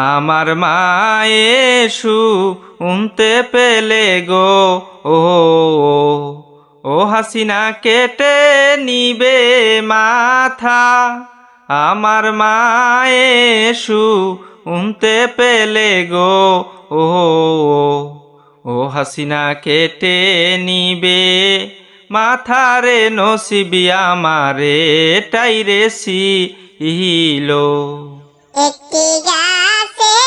আমার মায়ে শুনতে পেলে গো ও ও হাসিনা কেটে নিবে মাথা। আমার মায়ে শুনতে পেলে গো ও ও হাসিনা কেটে নিবে মাথারে নসিবি আমারে টাইরে সিলো। একটি গাছে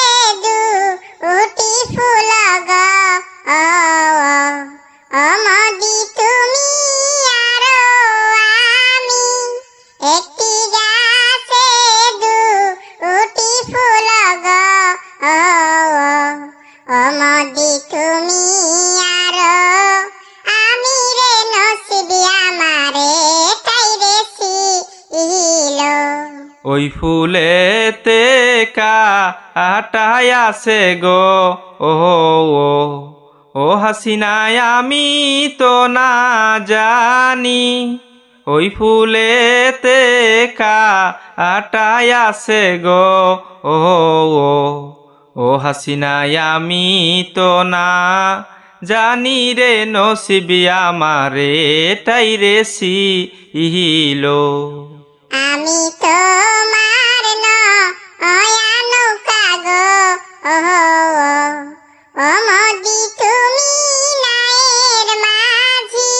দুটি ফুল গো মদি তুমি আর আমি। একটি গাছে দুটি ফুল গো মদি তুমি আর আমি রে নসিবি আমারে টাইরে সিলো। ওই ফুলেতে কাঁটাই আছে গো ও ও হাসিনায় আমি তো না জানি। ওই ফুলেতে কাঁটাই আছে গো ও ও হাসিনায় আমি তো না জানি রে নসিবি আমারে টাইরে সিলো। আমি তোমার নয়নৌকা গো মদি তুমি নায়ের মাঝি।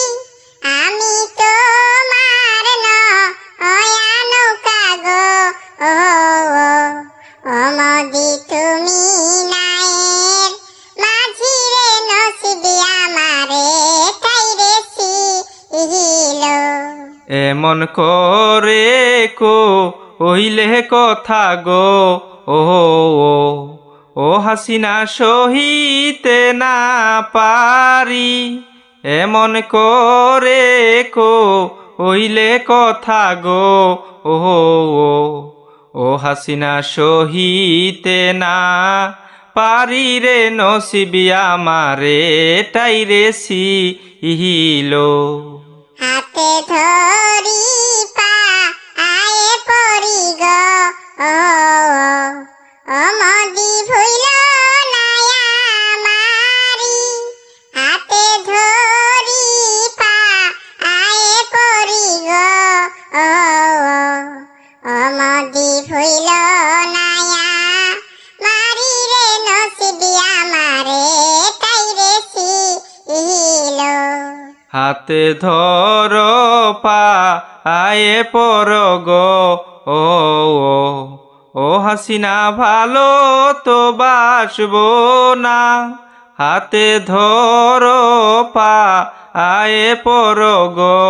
আমি তোমার নয়নৌকা গো মদি তুমি নায়ের মাঝি রে নসিবি আমারে টাইরে সিলো। এমন করে কইলে কথা গো ও ও হাসিনা সহিতে না পারি। এমন করে কইলে কথা গো ও ও হাসিনা সহিতে না পারি রে নসিবি আমারে টাইরে সিলো। হাতে ধরি পায়ে পড়ি গো মদি ভুইল না আমারি। হাতে ধরি পায়ে পড়ি গো মদি ভুইল না আমারি রে নসিবি আমারে টাইরে সিলো। হাতে ধর পায়ে পর গো ও ও হাসিনা ভালো তো বাসবো না। হাতে ধর পায়ে পর গো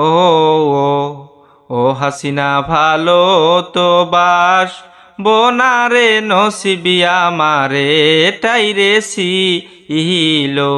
ও ও হাসিনা ভালো তো বাসবো না রে নসিবি আমারে টাইরে সিলো।